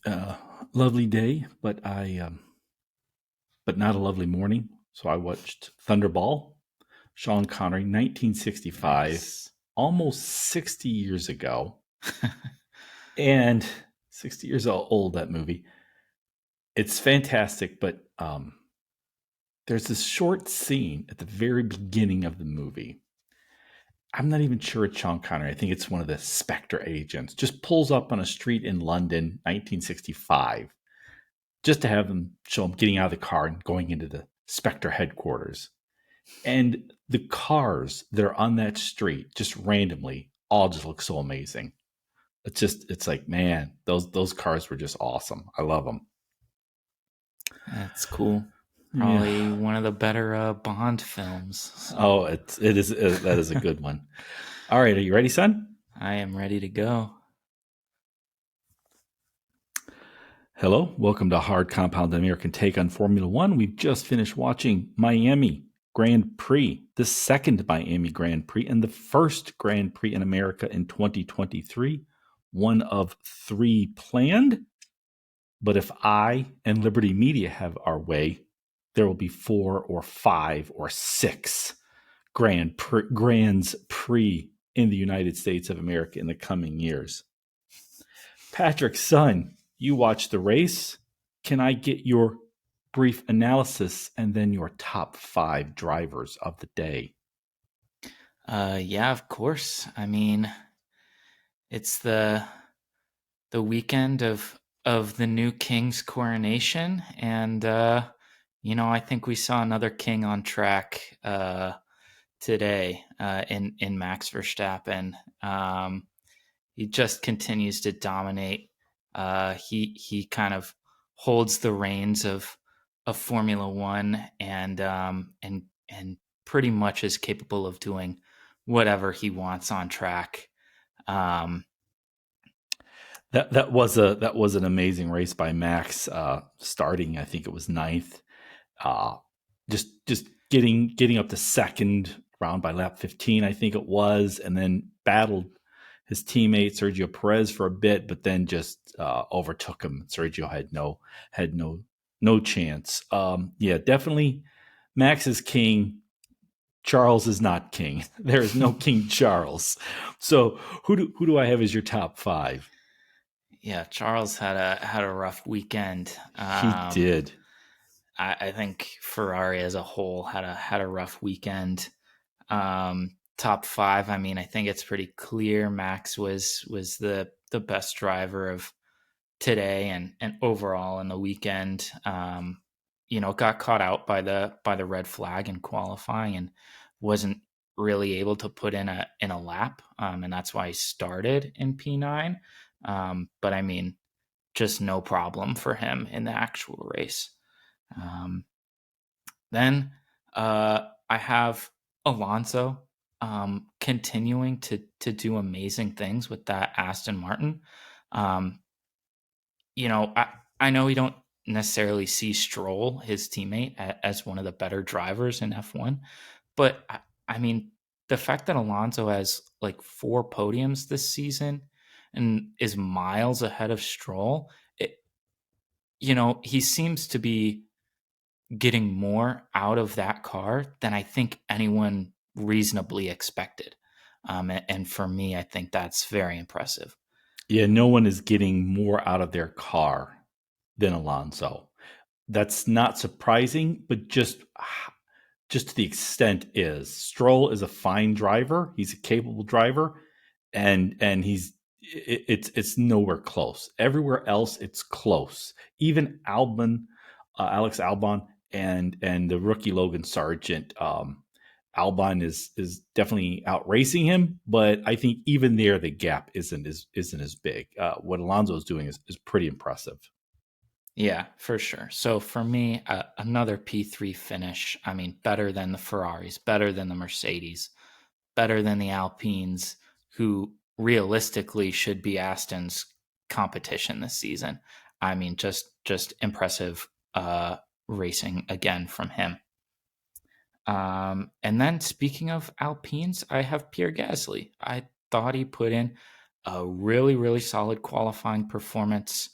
Uh, Lovely day, but not a lovely morning. So I watched Thunderball, Sean Connery, 1965, Nice. almost 60 years ago, and 60 years old. That movie. It's fantastic, but there's this short scene at the very beginning of the movie. I'm not even sure it's Sean Connery. I think it's one of the Spectre agents. Just pulls up on a street in London, 1965, just to have them show him getting out of the car and going into the Spectre headquarters. And the cars that are on that street just randomly all just look so amazing. It's like, man, those cars were just awesome. I love them. That's cool. Yeah. Probably one of the better Bond films. So Oh, that is a good one. All right, are you ready, son? I am ready to go. Hello, welcome to Hard Compound American Take on Formula One. We've just finished watching Miami Grand Prix, the second Miami Grand Prix, and the first Grand Prix in America in 2023. One of three planned. But if I and Liberty Media have our way, there will be four or five or six Grands Prix in the United States of America in the coming years. Patrick, son, you watched the race. Can I get your brief analysis and then your top five drivers of the day? Yeah, of course. I mean, it's the weekend of the new king's coronation, and I think we saw another king on track today in Max Verstappen. He just continues to dominate. He kind of holds the reins of Formula One, and pretty much is capable of doing whatever he wants on track. Um, That was an amazing race by Max, starting. I think it was ninth. Uh, just getting up to second round by lap 15, I think it was, and then battled his teammate Sergio Perez for a bit, but then just overtook him. Sergio had no chance. Yeah, definitely Max is king. Charles is not king. There is no King Charles. So who do I have as your top five? yeah, Charles had a rough weekend. He did. I think Ferrari as a whole had a rough weekend. Top five. I mean, I think it's pretty clear Max was the best driver of today and overall in the weekend. Got caught out by the red flag in qualifying and wasn't really able to put in a lap, and that's why he started in P9. But I mean, just no problem for him in the actual race. Um, then I have Alonso continuing to do amazing things with that Aston Martin. Um, I know we don't necessarily see Stroll, his teammate, as one of the better drivers in F1, but I mean, the fact that Alonso has like four podiums this season and is miles ahead of Stroll, he seems to be getting more out of that car than I think anyone reasonably expected. And for me, I think that's very impressive. Yeah, no one is getting more out of their car than Alonso. That's not surprising, but just to the extent is Stroll is a fine driver. He's a capable driver, and it's nowhere close. Everywhere else, it's close. Even Alex Albon, and the rookie Logan Sargent. Albon is definitely out racing him, but I think even there the gap isn't as big. What Alonso is doing is pretty impressive. Yeah, for sure. So for me, another P3 finish. I mean, better than the Ferraris, better than the Mercedes, better than the Alpines, who realistically should be Aston's competition this season. I mean, just impressive racing again from him. And then speaking of Alpines, I have Pierre Gasly. I thought he put in a really, really solid qualifying performance.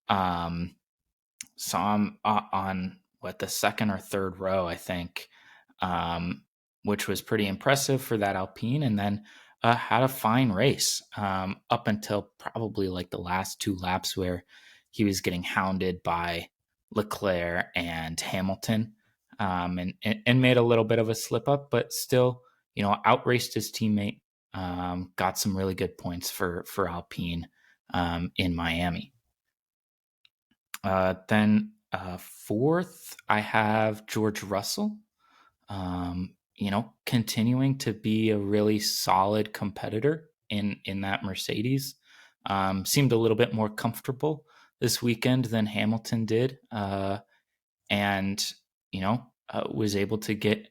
Saw him on what, the second or third row, I think, um, which was pretty impressive for that Alpine. And then had a fine race up until probably like the last two laps where he was getting hounded by Leclerc and Hamilton, and made a little bit of a slip up, but still, outraced his teammate. Got some really good points for Alpine in Miami. Then fourth, I have George Russell. Continuing to be a really solid competitor in that Mercedes. Seemed a little bit more comfortable this weekend than Hamilton did, and was able to get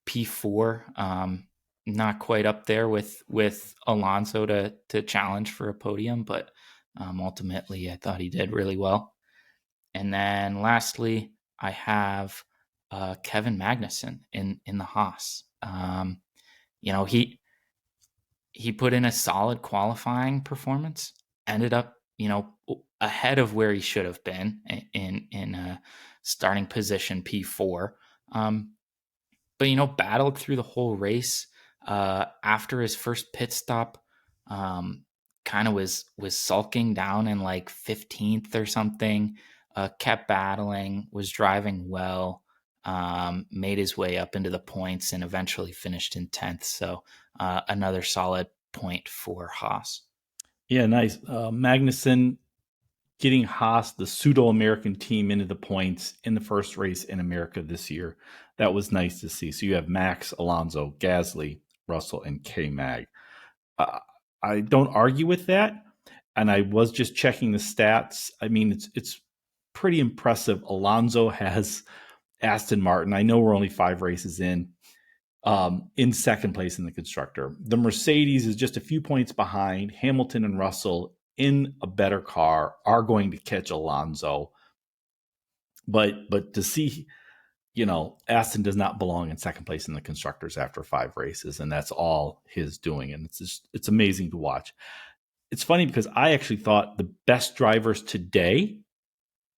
P4. Not quite up there with Alonso to challenge for a podium, but ultimately I thought he did really well. And then lastly, I have Kevin Magnussen in the Haas. He put in a solid qualifying performance. Ended up ahead of where he should have been in a starting position P4. But battled through the whole race. After his first pit stop, kind of was sulking down in like 15th or something. Kept battling, was driving well, made his way up into the points, and eventually finished in 10th. So another solid point for Haas. Yeah, nice. Magnussen getting Haas, the pseudo-American team, into the points in the first race in America this year. That was nice to see. So you have Max, Alonso, Gasly, Russell, and K-Mag. I don't argue with that. And I was just checking the stats. I mean, it's pretty impressive. Alonso has Aston Martin. I know we're only 5 races in second place in the constructor. The Mercedes is just a few points behind. Hamilton and Russell in a better car are going to catch Alonso. But to see, Aston does not belong in second place in the constructors after 5 races, and that's all his doing. And it's amazing to watch. It's funny because I actually thought the best drivers today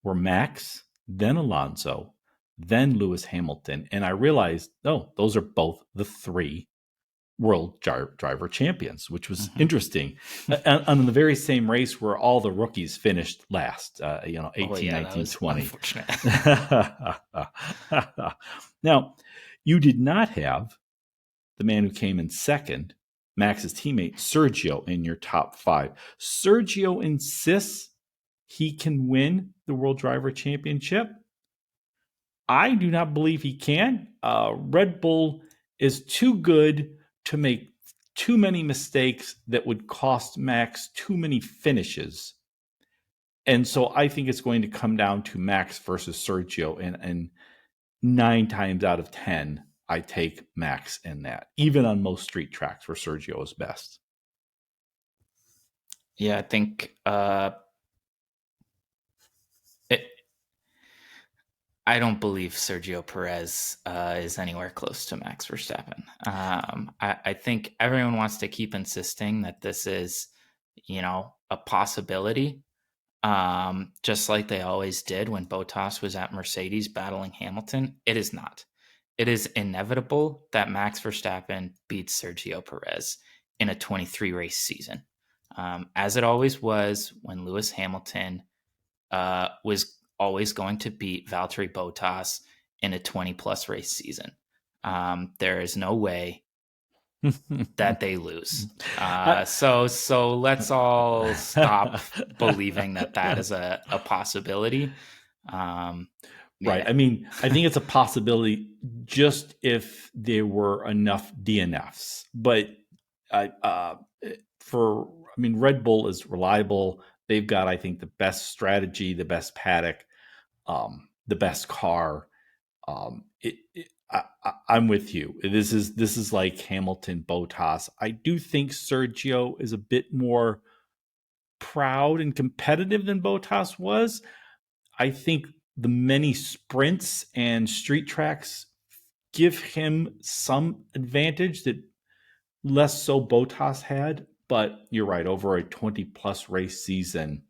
were Max, then Alonso, then Lewis Hamilton. And I realized, those are both the 3 world driver champions, which was interesting. On the very same race where all the rookies finished last, 18, 19, 20. Unfortunate. Now, you did not have the man who came in second, Max's teammate, Sergio, in your top 5. Sergio insists he can win the World Driver Championship. I do not believe he can. Red Bull is too good to make too many mistakes that would cost Max too many finishes. And so I think it's going to come down to Max versus Sergio. And 9 times out of 10, I take Max in that, even on most street tracks where Sergio is best. Yeah, I think I don't believe Sergio Perez is anywhere close to Max Verstappen. I think everyone wants to keep insisting that this is, a possibility, just like they always did when Bottas was at Mercedes battling Hamilton. It is not. It is inevitable that Max Verstappen beats Sergio Perez in a 23 race season, as it always was when Lewis Hamilton was always going to beat Valtteri Bottas in a 20 plus race season. There is no way that they lose. So let's all stop believing that is a possibility. Right. I mean, I think it's a possibility just if there were enough DNFs. But Red Bull is reliable. They've got, I think, the best strategy, the best paddock, the best car. I'm with you. This is like Hamilton, Bottas. I do think Sergio is a bit more proud and competitive than Bottas was. I think the many sprints and street tracks give him some advantage that less so Bottas had. But you're right, over a 20 plus race season,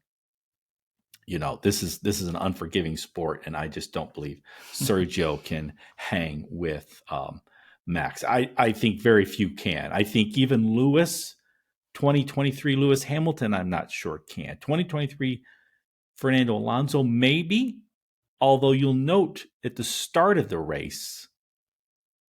this is an unforgiving sport, and I just don't believe Sergio can hang with Max. I think very few can. I think even Lewis, 2023 Lewis Hamilton, I'm not sure can. 2023 Fernando Alonso, maybe. Although you'll note at the start of the race,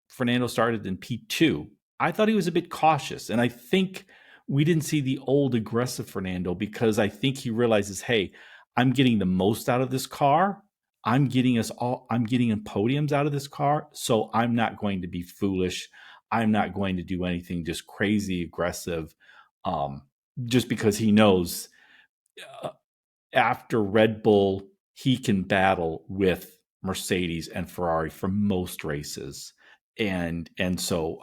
Fernando started in P2. I thought he was a bit cautious, and I think we didn't see the old aggressive Fernando because I think he realizes, hey, I'm getting the most out of this car. I'm getting podiums out of this car, so I'm not going to be foolish. I'm not going to do anything just crazy aggressive, um, just because he knows uh, after Red Bull, he can battle with Mercedes and Ferrari for most races. And so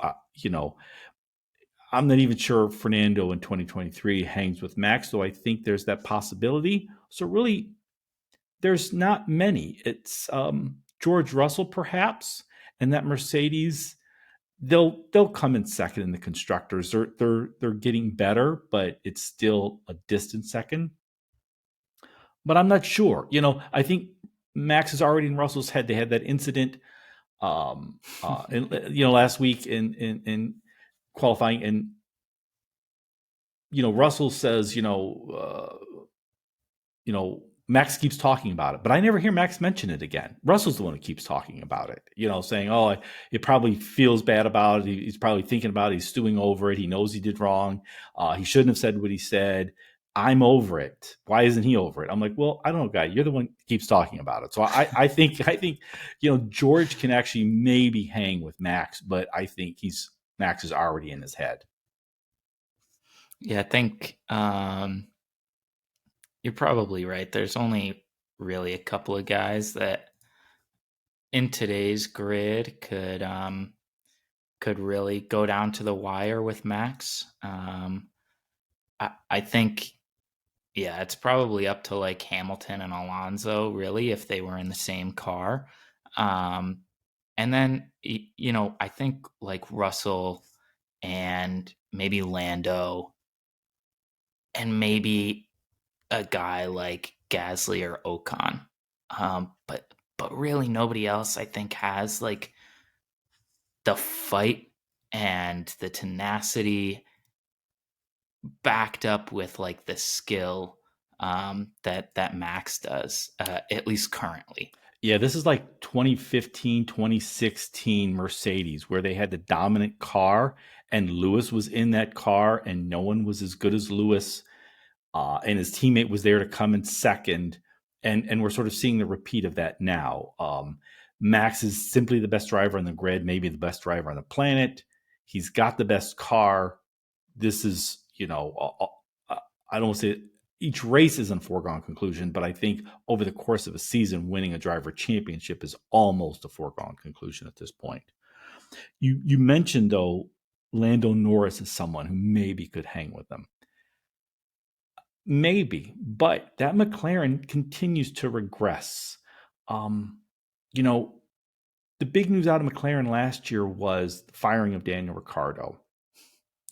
I'm not even sure Fernando in 2023 hangs with Max, though I think there's that possibility. So really, there's not many. It's George Russell perhaps, and that Mercedes. They'll come in second in the constructors. They're getting better, but it's still a distant second. But I'm not sure. I think Max is already in Russell's head. They had that incident, last week in qualifying, and Russell says, Max keeps talking about it, but I never hear Max mention it again. Russell's the one who keeps talking about it, saying, "Oh, it probably feels bad about it. He's probably thinking about it. He's stewing over it. He knows he did wrong. He shouldn't have said what he said. I'm over it. Why isn't he over it?" I'm like, "Well, I don't know, guy. You're the one who keeps talking about it." So I think George can actually maybe hang with Max, but I think Max is already in his head. Yeah, I think you're probably right. There's only really a couple of guys that in today's grid could really go down to the wire with Max. I think, yeah, it's probably up to like Hamilton and Alonso, really, if they were in the same car. Um, and then, I think like Russell and maybe Lando and maybe a guy like Gasly or Ocon. But really nobody else I think has like the fight and the tenacity backed up with like the skill that Max does, at least currently. Yeah, this is like 2015, 2016 Mercedes, where they had the dominant car, and Lewis was in that car, and no one was as good as Lewis, and his teammate was there to come in second, and we're sort of seeing the repeat of that now. Max is simply the best driver on the grid, maybe the best driver on the planet. He's got the best car. This is, I don't want to say each race is a foregone conclusion, but I think over the course of a season, winning a driver championship is almost a foregone conclusion at this point. You mentioned though, Lando Norris is someone who maybe could hang with them. Maybe, but that McLaren continues to regress. Um, you know, the big news out of McLaren last year was the firing of Daniel Ricciardo,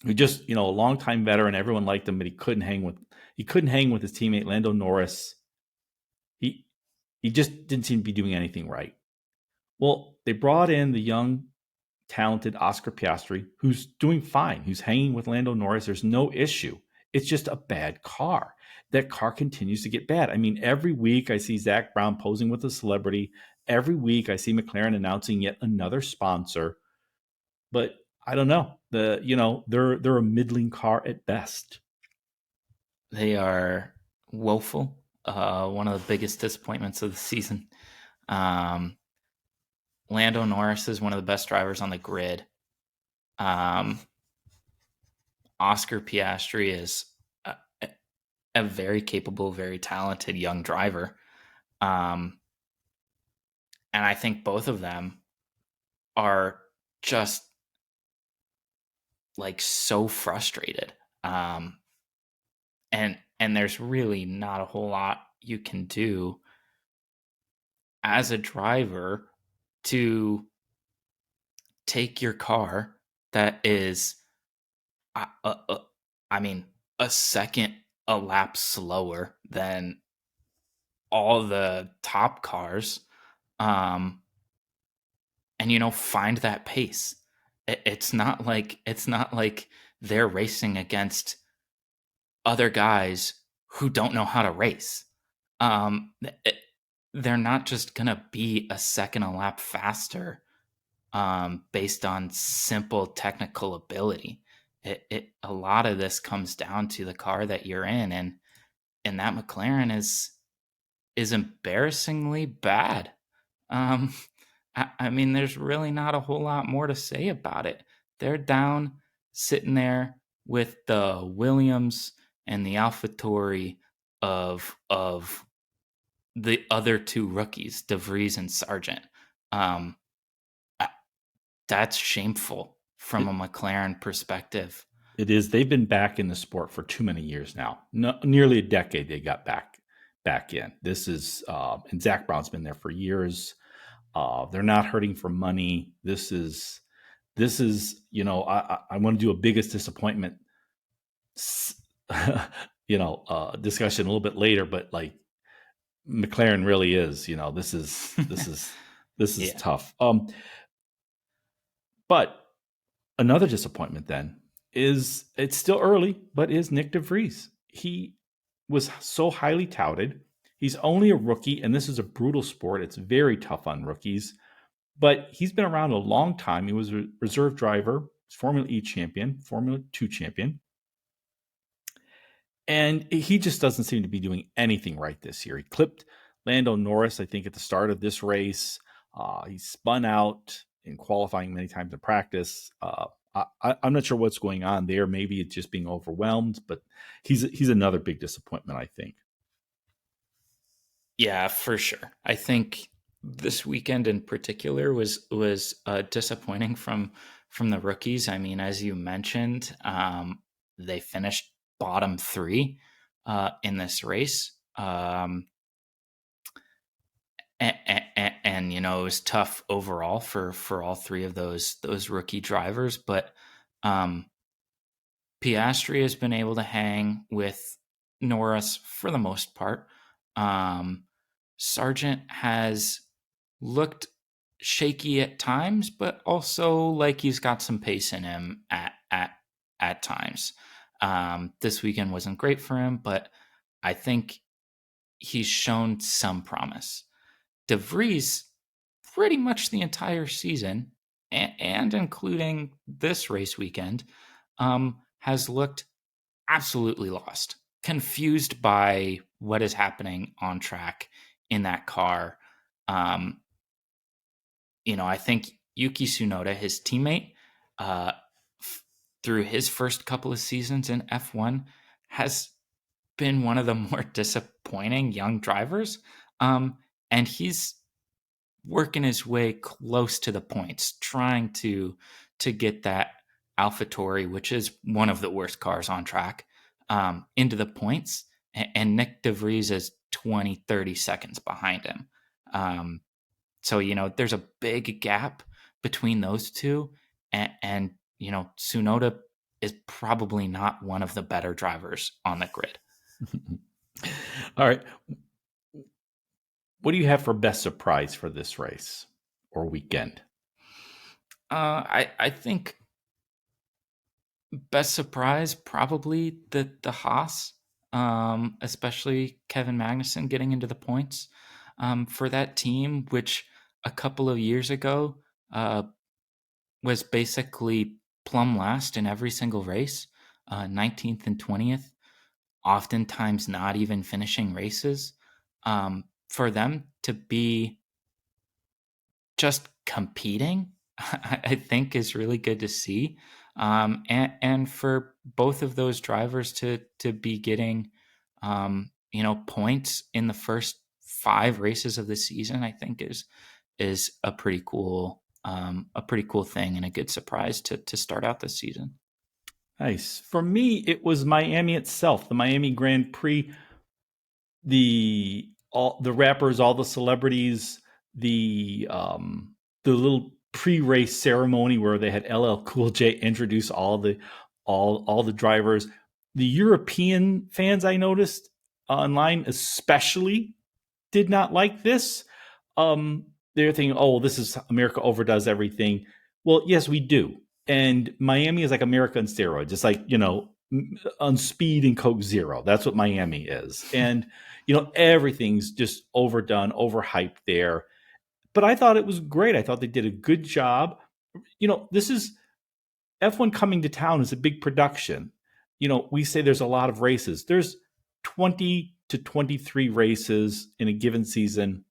who just, a longtime veteran. Everyone liked him, but he couldn't hang with his teammate Lando Norris. He he just didn't seem to be doing anything right. Well, they brought in the young, talented Oscar Piastri, who's doing fine, who's hanging with Lando Norris. There's no issue. It's just a bad car. That car continues to get bad. I mean, every week I see Zach Brown posing with a celebrity. Every week I see McLaren announcing yet another sponsor. But I don't know. They're a middling car at best. They are woeful. One of the biggest disappointments of the season. Um, Lando Norris is one of the best drivers on the grid. Um, Oscar Piastri is a very capable, very talented young driver. Um, and I think both of them are just like so frustrated. And there's really not a whole lot you can do as a driver to take your car that is, uh, uh, uh, I mean, a second a lap slower than all the top cars, um, and find that pace. It's not like they're racing against other guys who don't know how to race. Um, it, they're not just gonna be a second a lap faster based on simple technical ability. A lot of this comes down to the car that you're in, and that McLaren is embarrassingly bad. Um, I mean, there's really not a whole lot more to say about it. They're down, sitting there with the Williams and the AlphaTauri of the other two rookies, De Vries and Sargent. Um, that's shameful from It, a McLaren perspective. it is. They've been back in the sport for too many years now. No, nearly a decade they got back in. This is and Zach Brown's been there for years. They're not hurting for money. This is I want to do a biggest disappointment discussion a little bit later, but like McLaren really is, this is Yeah. tough. But another disappointment then is it's still early, but is Nyck de Vries. He was so highly touted. He's only a rookie, and this is a brutal sport. It's very tough on rookies, but he's been around a long time. He was a reserve driver, Formula E champion, Formula 2 champion. And he just doesn't seem to be doing anything right this year. He clipped Lando Norris, I think, at the start of this race. He spun out in qualifying many times in practice. I'm not sure what's going on there. Maybe it's just being overwhelmed, but he's another big disappointment, I think. Yeah, for sure. I think this weekend in particular was disappointing from the rookies. I mean, as you mentioned, they finished bottom three in this race, and it was tough overall for all three of those rookie drivers. But um, Piastri has been able to hang with Norris for the most part. Um, Sargent has looked shaky at times, but also like he's got some pace in him at times. This weekend wasn't great for him, but I think he's shown some promise. De Vries, pretty much the entire season, and including this race weekend, has looked absolutely lost, confused by what is happening on track in that car. Um, I think Yuki Tsunoda, his teammate, uh, through his first couple of seasons in F1, has been one of the more disappointing young drivers. And he's working his way close to the points, trying to get that AlphaTauri, which is one of the worst cars on track, into the points. And Nyck de Vries is 20, 30 seconds behind him. So, there's a big gap between those two. And Tsunoda is probably not one of the better drivers on the grid. All right. What do you have for best surprise for this race or weekend? I think best surprise probably the Haas, especially Kevin Magnussen getting into the points for that team, which a couple of years ago was basically plumb last in every single race, 19th and 20th, oftentimes not even finishing races. For them to be just competing, I think is really good to see. And for both of those drivers to be getting, points in the first 5 races of the season, I think is a pretty cool thing and a good surprise to start out this season. Nice. For me, it was Miami itself, the Miami Grand Prix, the rappers, all the celebrities, the little pre-race ceremony where they had LL Cool J introduce all the drivers. The European fans I noticed online, especially did not like this. They're thinking, oh, this is America overdoes everything. Well, yes, we do. And Miami is like America on steroids. It's like, on speed and Coke Zero. That's what Miami is. And, everything's just overdone, overhyped there. But I thought it was great. I thought they did a good job. This is F1 coming to town is a big production. We say there's a lot of races. There's 20 to 23 races in a given season.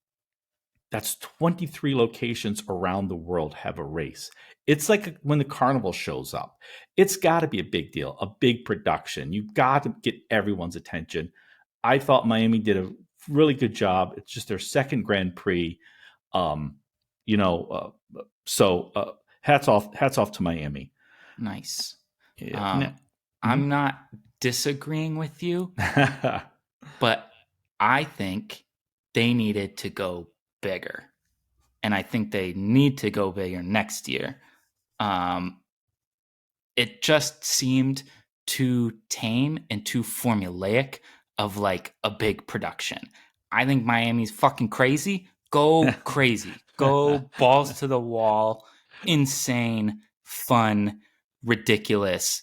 That's 23 locations around the world have a race. It's like when the carnival shows up. It's got to be a big deal, a big production. You've got to get everyone's attention. I thought Miami did a really good job. It's just their second Grand Prix. Um, you know, so hats off to Miami. Nice. Yeah. I'm not disagreeing with you, but I think they needed to go bigger. And I think they need to go bigger next year. It just seemed too tame and too formulaic of like a big production. I think Miami's fucking crazy. Go crazy. Go balls to the wall. Insane, fun, ridiculous.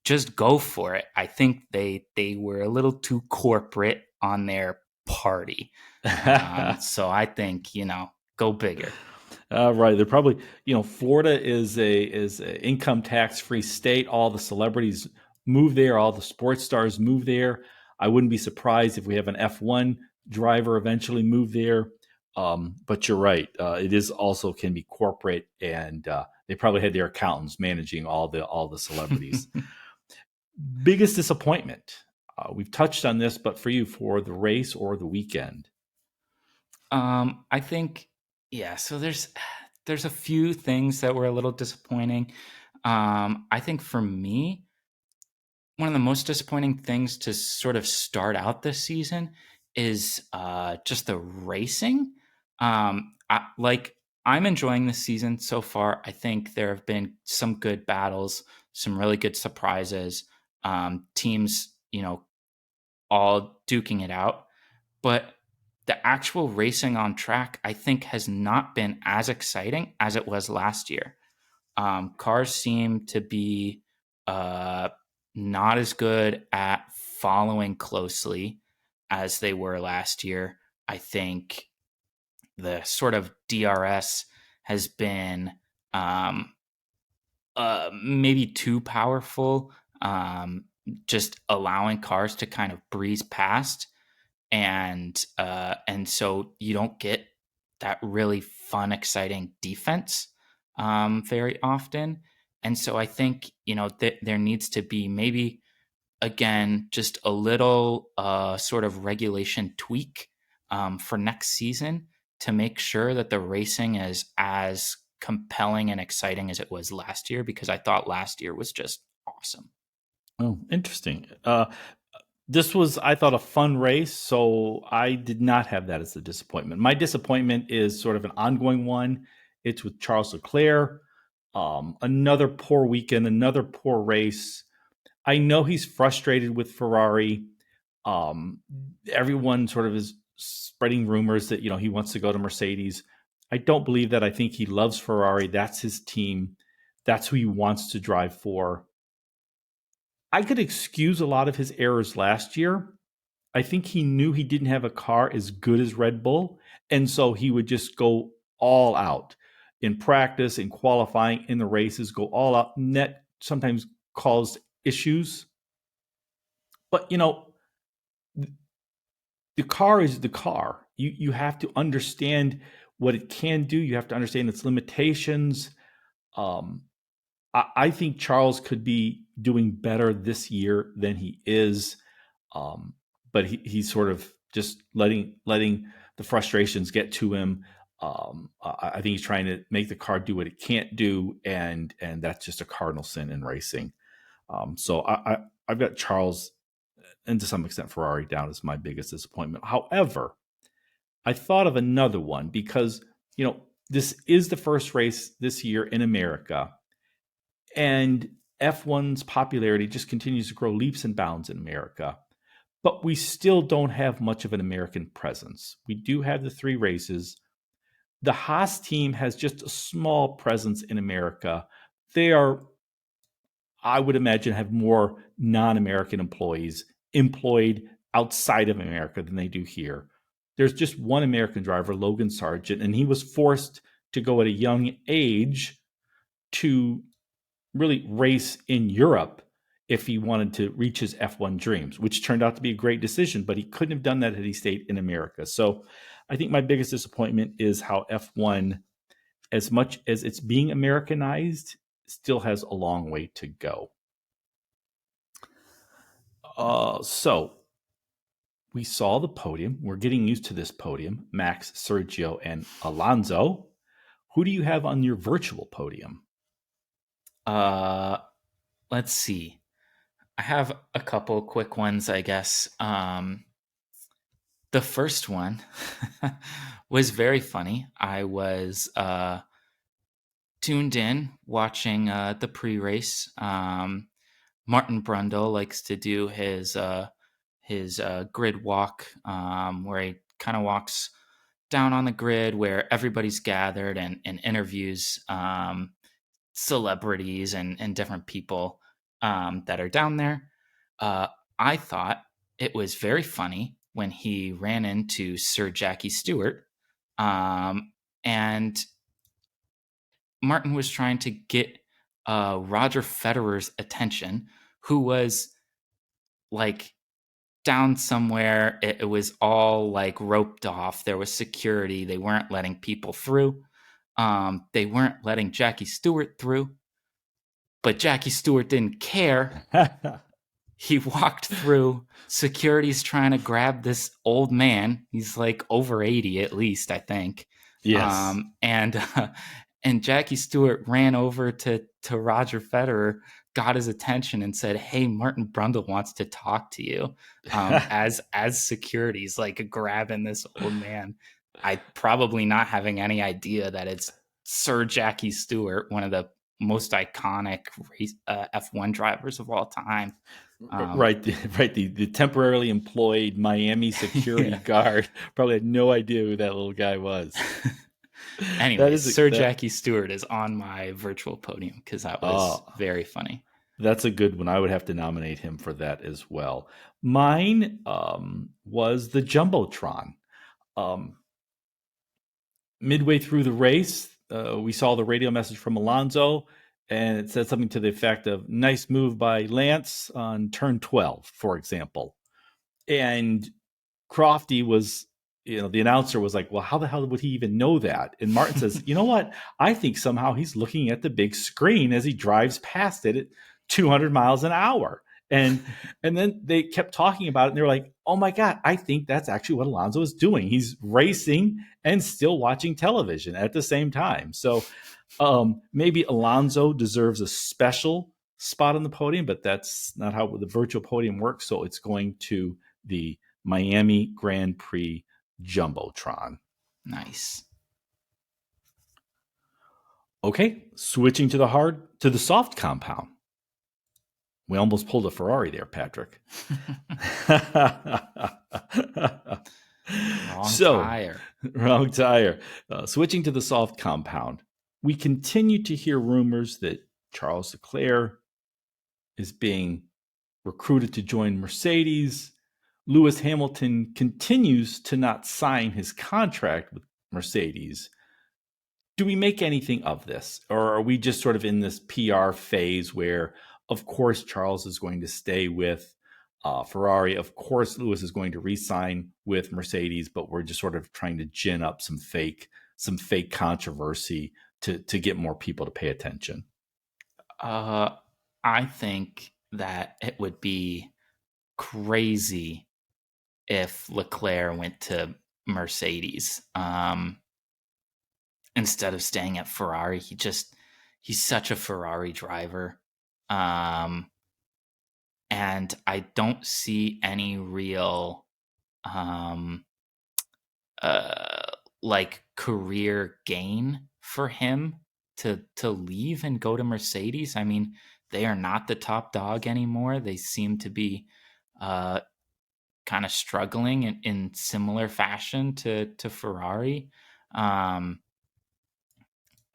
Just go for it. I think they were a little too corporate on their party. So I think, go bigger. Right. They're probably, Florida is a income tax free state. All the celebrities move there. All the sports stars move there. I wouldn't be surprised if we have an F1 driver eventually move there. But you're right. It is also can be corporate, and they probably had their accountants managing all the celebrities. Biggest disappointment. We've touched on this, but for you, for the race or the weekend? I think, yeah. So there's a few things that were a little disappointing. I think for me, one of the most disappointing things to sort of start out this season is just the racing. I'm enjoying this season so far. I think there have been some good battles, some really good surprises. Teams, all duking it out. But the actual racing on track, I think, has not been as exciting as it was last year. Cars seem to be not as good at following closely as they were last year. I think the sort of DRS has been maybe too powerful, just allowing cars to kind of breeze past, and so you don't get that really fun, exciting defense very often. And so I think there needs to be maybe again just a little sort of regulation tweak for next season to make sure that the racing is as compelling and exciting as it was last year, because I thought last year was just awesome. Oh, interesting. This was, I thought, a fun race, so I did not have that as a disappointment. My disappointment is sort of an ongoing one. It's with Charles Leclerc. Another poor weekend, another poor race. I know he's frustrated with Ferrari. Everyone sort of is spreading rumors that he wants to go to Mercedes. I don't believe that. I think he loves Ferrari. That's his team. That's who he wants to drive for. I could excuse a lot of his errors last year. I think he knew he didn't have a car as good as Red Bull, and so he would just go all out in practice, in qualifying, in the races, go all out. And that sometimes caused issues. But the car is the car. You have to understand what it can do. You have to understand its limitations. I think Charles could be doing better this year than he is, but he's sort of just letting the frustrations get to him. I think he's trying to make the car do what it can't do, and that's just a cardinal sin in racing. So I've got Charles, and to some extent Ferrari, down as my biggest disappointment. However, I thought of another one because this is the first race this year in America, and F1's popularity just continues to grow leaps and bounds in America. but we still don't have much of an American presence. We do have the 3 races. The Haas team has just a small presence in America. They are, I would imagine, have more non-American employees employed outside of America than they do here. There's just one American driver, Logan Sargent, and he was forced to go at a young age to really race in Europe if he wanted to reach his F1 dreams, which turned out to be a great decision, but he couldn't have done that had he stayed in America. So I think my biggest disappointment is how F1, as much as it's being Americanized, still has a long way to go. So we saw the podium. We're getting used to this podium. Max, Sergio, and Alonso. Who do you have on your virtual podium? Let's see. I have a couple quick ones, I guess. The first one was very funny. I was tuned in watching the pre-race. Martin Brundle likes to do his grid walk, where he kind of walks down on the grid where everybody's gathered and interviews celebrities and different people that are down there. I thought it was very funny when he ran into Sir Jackie Stewart, and Martin was trying to get Roger Federer's attention, who was like down somewhere. It was all like roped off. There was security. They weren't letting people through. They weren't letting Jackie Stewart through. But Jackie Stewart didn't care. He walked through. Security's trying to grab this old man. He's like over 80 at least, I think. Yes. And Jackie Stewart ran over to Roger Federer, got his attention, and said, "Hey, Martin Brundle wants to talk to you." As security's like grabbing this old man, I probably not having any idea that it's Sir Jackie Stewart, one of the most iconic F1 drivers of all time. Right, the temporarily employed Miami security Yeah. guard probably had no idea who that little guy was. Anyways, Sir Jackie Stewart is on my virtual podium because that was very funny. That's a good one. I would have to nominate him for that as well. Mine was the Jumbotron. Midway through the race, we saw the radio message from Alonso, and it said something to the effect of "nice move by Lance on turn 12," for example. And Crofty was, the announcer was like, "Well, how the hell would he even know that?" And Martin says, "You know what? I think somehow he's looking at the big screen as he drives past it at 200 miles an hour." And then they kept talking about it, and they're like, "Oh my God, I think that's actually what Alonso is doing. He's racing and still watching television at the same time." So maybe Alonso deserves a special spot on the podium, but that's not how the virtual podium works. So it's going to the Miami Grand Prix Jumbotron. Nice. Okay, switching to the soft compound. We almost pulled a Ferrari there, Patrick. Wrong tire. Switching to the soft compound, we continue to hear rumors that Charles Leclerc is being recruited to join Mercedes. Lewis Hamilton continues to not sign his contract with Mercedes. Do we make anything of this? Or are we just sort of in this PR phase where, of course, Charles is going to stay with Ferrari. Of course, Lewis is going to re-sign with Mercedes, but we're just sort of trying to gin up some fake controversy to get more people to pay attention. I think that it would be crazy if Leclerc went to Mercedes instead of staying at Ferrari. He's such a Ferrari driver. And I don't see any real like career gain for him to leave and go to Mercedes. I mean, they are not the top dog anymore. They seem to be kind of struggling in similar fashion to Ferrari. Um,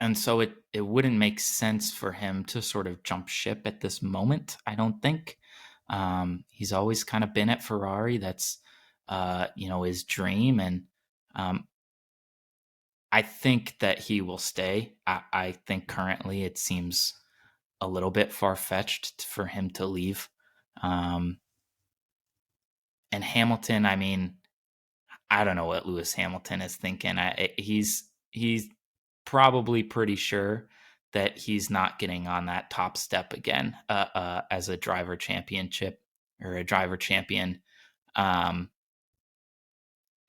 and so it wouldn't make sense for him to sort of jump ship at this moment, I don't think. He's always kind of been at Ferrari. That's, his dream. And um, I think that he will stay. I think currently it seems a little bit far-fetched for him to leave. Um, and Hamilton, I mean, I don't know what Lewis Hamilton is thinking. He's probably pretty sure that he's not getting on that top step again as a driver championship or a driver champion. Um,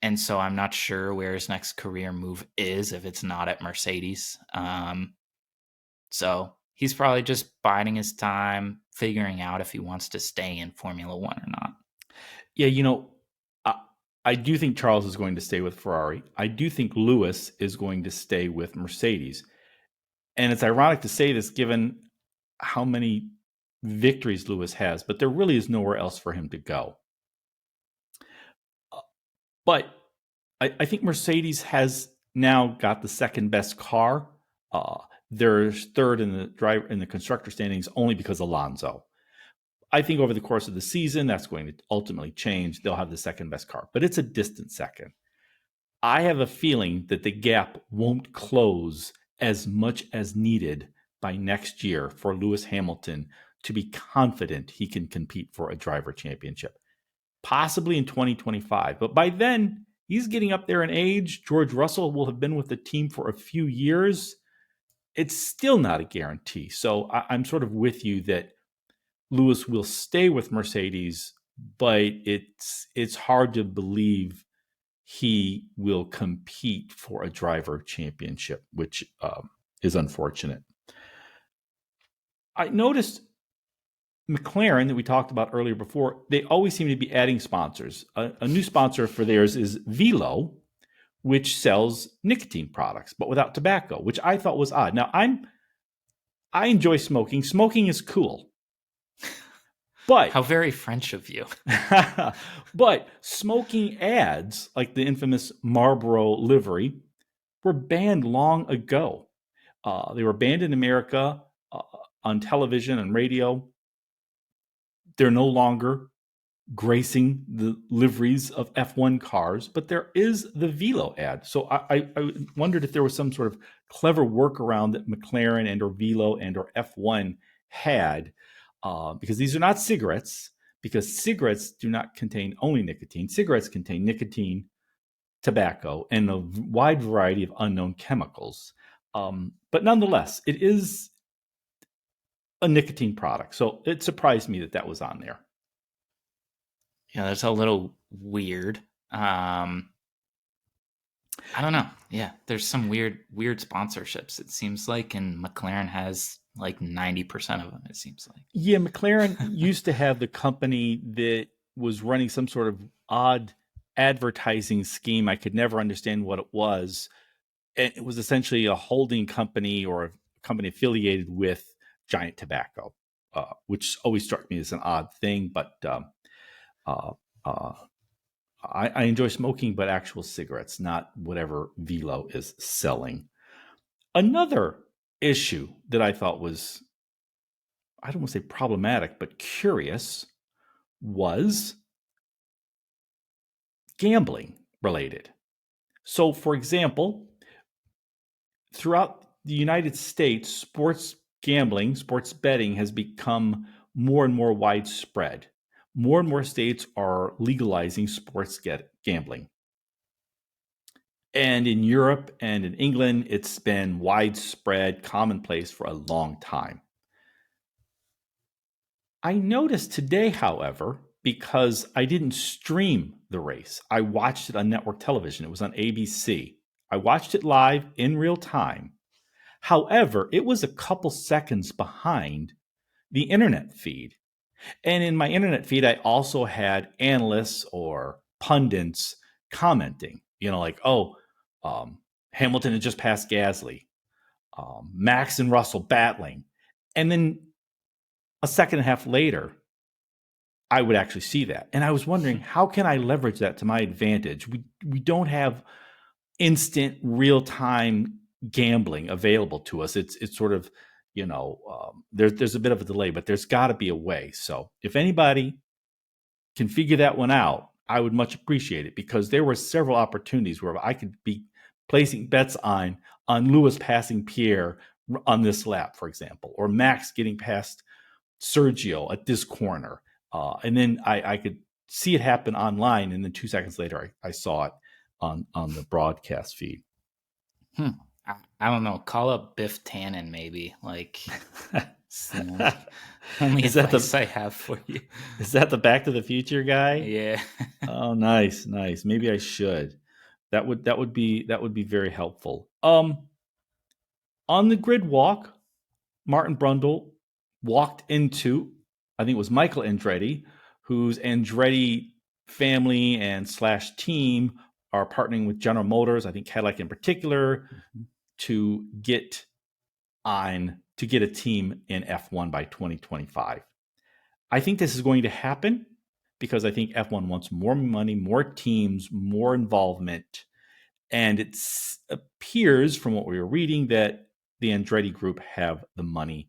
and so I'm not sure where his next career move is if it's not at Mercedes. So he's probably just biding his time, figuring out if he wants to stay in Formula One or not. Yeah, I, I do think Charles is going to stay with Ferrari. I do think Lewis is going to stay with Mercedes. And it's ironic to say this given how many victories Lewis has, but there really is nowhere else for him to go. But I think Mercedes has now got the second best car. They're third in the constructor standings only because Alonso. I think over the course of the season, that's going to ultimately change. They'll have the second best car, but it's a distant second. I have a feeling that the gap won't close as much as needed by next year for Lewis Hamilton to be confident he can compete for a driver championship, possibly in 2025. But by then, he's getting up there in age. George Russell will have been with the team for a few years. It's still not a guarantee. So I'm sort of with you that Lewis will stay with Mercedes, but it's hard to believe he will compete for a driver championship, which is unfortunate. I noticed McLaren that we talked about earlier before, they always seem to be adding sponsors. A new sponsor for theirs is Velo, which sells nicotine products, but without tobacco, which I thought was odd. Now, I enjoy smoking. Smoking is cool. But how very French of you. But smoking ads, like the infamous Marlboro livery, were banned long ago. They were banned in America on television and radio. They're no longer gracing the liveries of F1 cars, but there is the Velo ad. So I wondered if there was some sort of clever workaround that McLaren and or Velo and or F1 had, because these are not cigarettes, because cigarettes do not contain only nicotine. Cigarettes contain nicotine, tobacco, and a wide variety of unknown chemicals. But nonetheless, it is a nicotine product. So it surprised me that that was on there. Yeah, that's a little weird. I don't know. Yeah, there's some weird sponsorships, it seems like, and McLaren has like 90% of them, it seems like. Yeah, McLaren used to have the company that was running some sort of odd advertising scheme. I could never understand what it was. And it was essentially a holding company or a company affiliated with Giant Tobacco, which always struck me as an odd thing. But uh, uh, I enjoy smoking, but actual cigarettes, not whatever Velo is selling. Another issue that I thought was, I don't want to say problematic, but curious, was gambling related. So, for example, throughout the United States, sports gambling, sports betting has become more and more widespread. More and more states are legalizing sports gambling. And in Europe and in England, it's been widespread, commonplace for a long time. I noticed today, however, because I didn't stream the race, I watched it on network television. It was on ABC. I watched it live in real time. However, it was a couple seconds behind the internet feed. And in my internet feed, I also had analysts or pundits commenting, like, Hamilton had just passed Gasly, Max and Russell battling. And then a second and a half later, I would actually see that. And I was wondering, how can I leverage that to my advantage? We don't have instant real time gambling available to us. It's sort of, there's a bit of a delay, but there's got to be a way. So if anybody can figure that one out, I would much appreciate it, because there were several opportunities where I could be placing bets on Lewis passing Pierre on this lap, for example, or Max getting past Sergio at this corner. And then I could see it happen online, and then 2 seconds later, I saw it on the broadcast feed. Hmm. I don't know. Call up Biff Tannen, maybe. Like, it's the only Is that advice the I have for you. is that the Back to the Future guy? Yeah. Oh, nice, nice. Maybe I should. That would be very helpful. On the grid walk, Martin Brundle walked into, I think it was Michael Andretti, whose Andretti family and slash team are partnering with General Motors, I think Cadillac in particular, to get a team in F1 by 2025. I think this is going to happen because I think F1 wants more money, more teams, more involvement. And it appears from what we were reading that the Andretti group have the money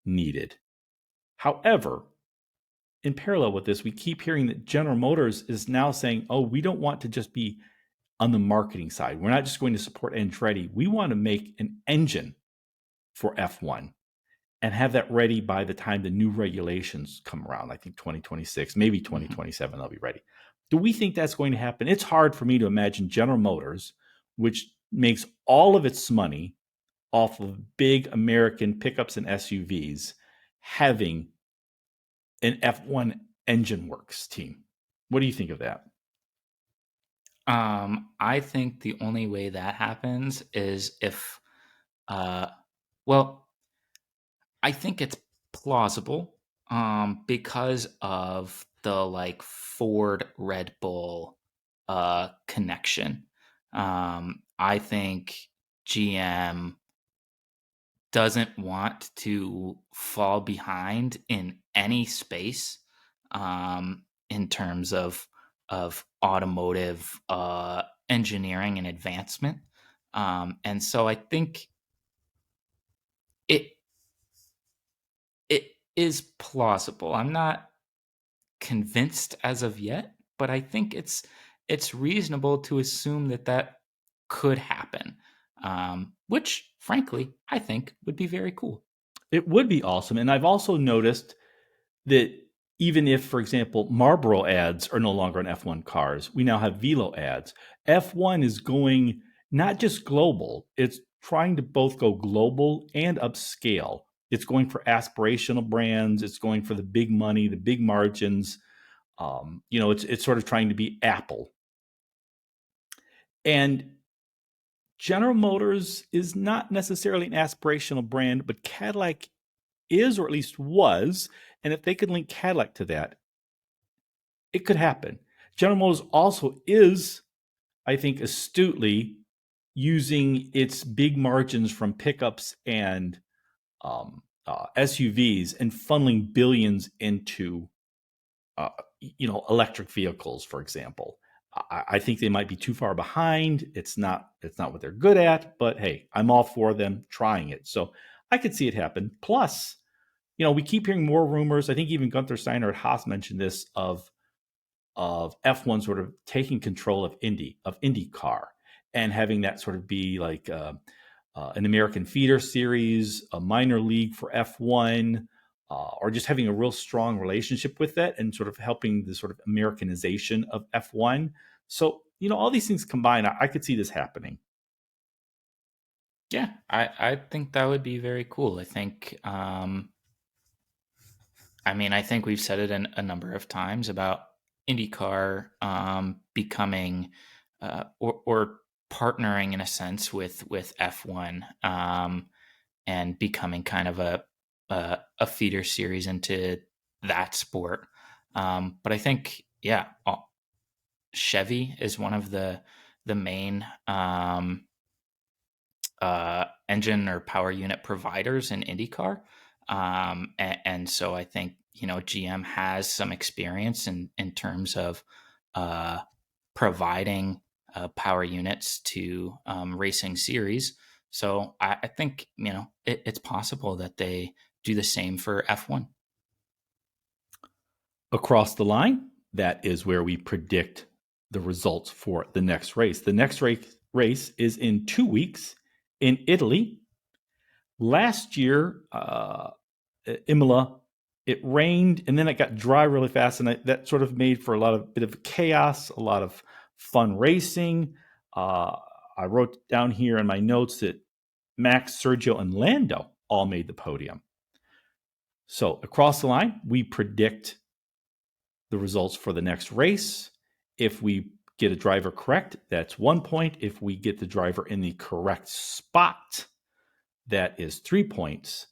needed. However, in parallel with this, we keep hearing that General Motors is now saying, oh, we don't want to just be on the marketing side. We're not just going to support Andretti. We want to make an engine for F1 and have that ready by the time the new regulations come around. I think 2026, maybe 2027, they'll be ready. Do we think that's going to happen? It's hard for me to imagine General Motors, which makes all of its money off of big American pickups and SUVs, having an F1 Engine Works team. What do you think of that? I think the only way that happens is if, uh, well, I think it's plausible, because of the like Ford Red Bull connection. I think GM doesn't want to fall behind in any space, in terms of automotive engineering and advancement. And so I think it it is plausible. I'm not convinced as of yet, but I think it's reasonable to assume that that could happen, which, frankly, I think would be very cool. It would be awesome. And I've also noticed that even if, for example, Marlboro ads are no longer in F1 cars, we now have Velo ads. F1 is going not just global, it's trying to both go global and upscale. It's going for aspirational brands, it's going for the big money, the big margins. It's sort of trying to be Apple. And General Motors is not necessarily an aspirational brand, but Cadillac is, or at least was. And if they could link Cadillac to that, it could happen. General Motors also is, I think, astutely using its big margins from pickups and SUVs and funneling billions into, electric vehicles, for example. I think they might be too far behind. It's not what they're good at, but hey, I'm all for them trying it. So I could see it happen. Plus, we keep hearing more rumors. I think even Gunther Steiner at Haas mentioned this of F1 sort of taking control of IndyCar and having that sort of be like an American feeder series, a minor league for F1, or just having a real strong relationship with that and sort of helping the sort of Americanization of F1. So, all these things combined, I could see this happening. Yeah, I think that would be very cool. I think we've said it a number of times about IndyCar becoming, or partnering in a sense with F1, and becoming kind of a feeder series into that sport. But I think, yeah, Chevy is one of the main engine or power unit providers in IndyCar. And so I think, GM has some experience in terms of providing power units to racing series. So I think it's possible that they do the same for F1. Across the line, that is where we predict the results for the next race. The next race is in 2 weeks in Italy. Last year, Imola, it rained and then it got dry really fast, and that sort of made for a bit of chaos, a lot of fun racing. I wrote down here in my notes that Max, Sergio, and Lando all made the podium. So across the line, we predict the results for the next race. If we get a driver correct, that's 1 point. If we get the driver in the correct spot, that is 3 points.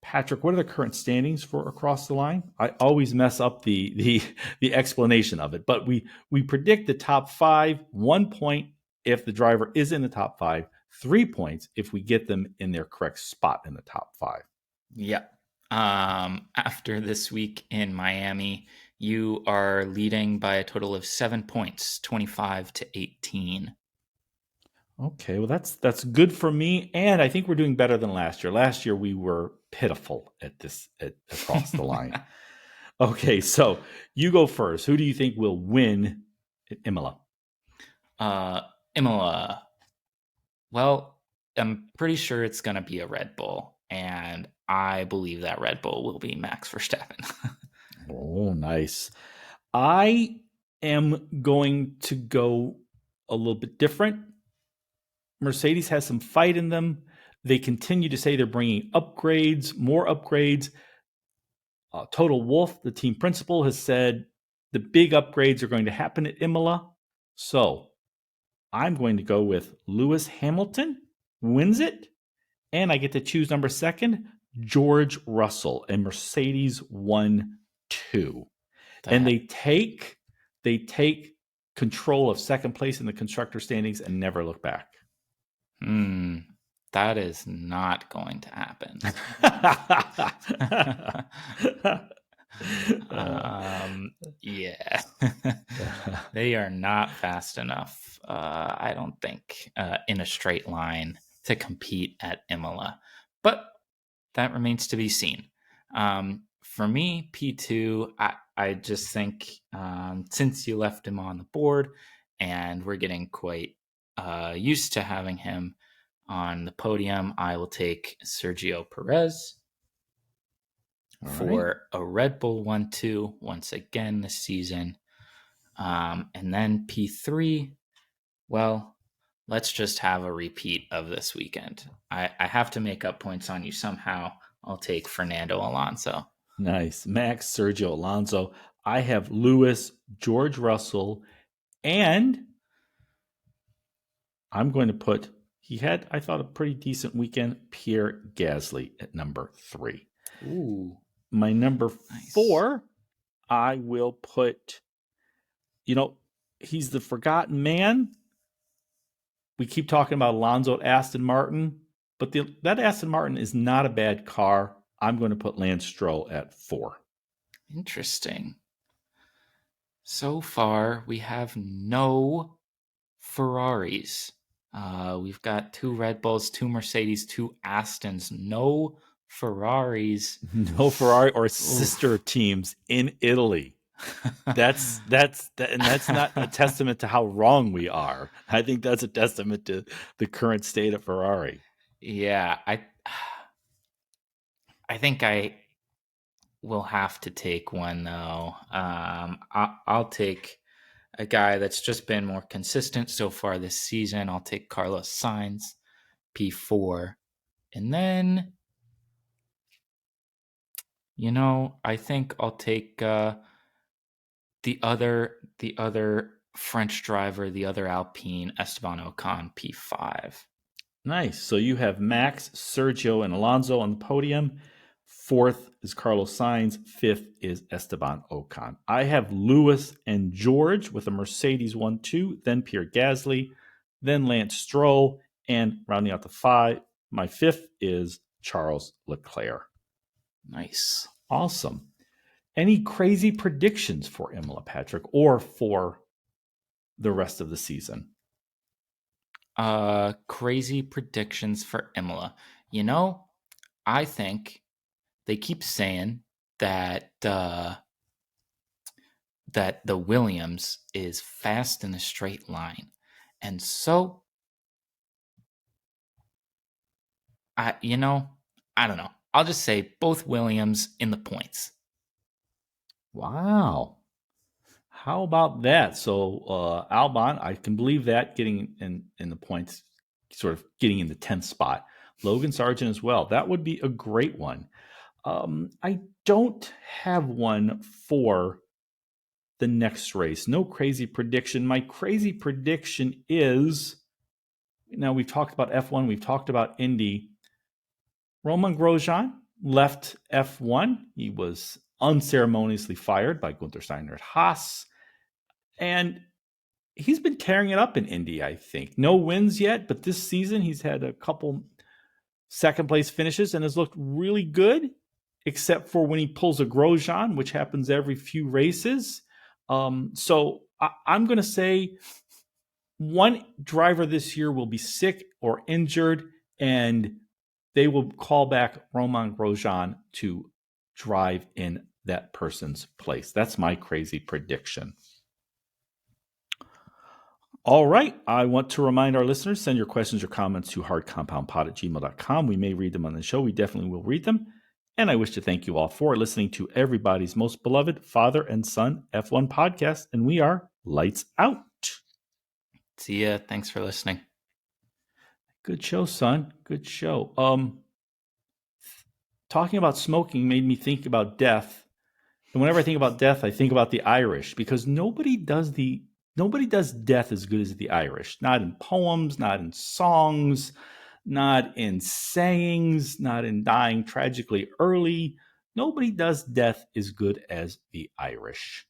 Patrick, what are the current standings for across the line? I always mess up the explanation of it, but we predict the top 5, 1 point if the driver is in the top 5, 3 points if we get them in their correct spot in the top 5. Yep. After this week in Miami, you are leading by a total of 7 points, 25-18. Okay, well that's good for me, and I think we're doing better than last year. Last year we were pitiful at across the line. Okay, so you go first. Who do you think will win at Imola? Imola. Well, I'm pretty sure it's going to be a Red Bull, and I believe that Red Bull will be Max Verstappen. Oh, nice. I am going to go a little bit different. Mercedes has some fight in them. They continue to say they're bringing upgrades, more upgrades. Total Wolff, the team principal, has said the big upgrades are going to happen at Imola. So I'm going to go with Lewis Hamilton wins it, and I get to choose number 2, George Russell, and Mercedes 1-2. And they take control of second place in the constructor standings and never look back. That is not going to happen. Yeah. They are not fast enough, I don't think, in a straight line to compete at Imola. But that remains to be seen. For me, P2, I just think since you left him on the board and we're getting quite used to having him on the podium, I will take Sergio Perez for a Red Bull 1-2 once again this season. And then P3, well, let's just have a repeat of this weekend. I have to make up points on you somehow. I'll take Fernando Alonso. Nice. Max, Sergio, Alonso. I have Lewis, George Russell, and I'm going to put, he had, I thought, a pretty decent weekend, Pierre Gasly at number 3. Ooh. My number 4, I will put, he's the forgotten man. We keep talking about Alonso at Aston Martin, but that Aston Martin is not a bad car. I'm going to put Lance Stroll at 4. Interesting. So far, we have no Ferraris. We've got 2 Red Bulls, 2 Mercedes, 2 Astons, no Ferraris. No Ferrari or sister teams in Italy. That's not a testament to how wrong we are. I think that's a testament to the current state of Ferrari. Yeah, I think I will have to take one though. I'll take a guy that's just been more consistent so far this season. I'll take Carlos Sainz, P4, and then I think I'll take the other French driver, the other Alpine, Esteban Ocon, P5. Nice. So you have Max, Sergio, and Alonso on the podium. 4th is Carlos Sainz. 5th is Esteban Ocon. I have Lewis and George with a Mercedes 1-2, then Pierre Gasly, then Lance Stroll, and rounding out the 5, my 5th is Charles Leclerc. Nice. Awesome. Any crazy predictions for Imola, Patrick, or for the rest of the season? Crazy predictions for Imola. You know, I think they keep saying that that the Williams is fast in a straight line. And so I don't know. I'll just say both Williams in the points. Wow. How about that? So Albon, I can believe that getting in the points, sort of getting in the 10th spot. Logan Sargent as well. That would be a great one. I don't have one for the next race. No crazy prediction. My crazy prediction is, now we've talked about F1, we've talked about Indy. Romain Grosjean left F1. He was unceremoniously fired by Gunther Steiner at Haas. And he's been tearing it up in Indy, I think. No wins yet, but this season he's had a couple second place finishes and has looked really good, except for when he pulls a Grosjean, which happens every few races. So I'm going to say one driver this year will be sick or injured, and they will call back Romain Grosjean to drive in that person's place. That's my crazy prediction. All right. I want to remind our listeners, send your questions or comments to hardcompoundpod@gmail.com. We may read them on the show. We definitely will read them. And I wish to thank you all for listening to everybody's most beloved father and son F1 podcast. And we are lights out. See ya. Thanks for listening. Good show, son. Good show. Talking about smoking made me think about death. And whenever I think about death, I think about the Irish, because nobody does death as good as the Irish. Not in poems, not in songs, not in sayings, not in dying tragically early. Nobody does death as good as the Irish.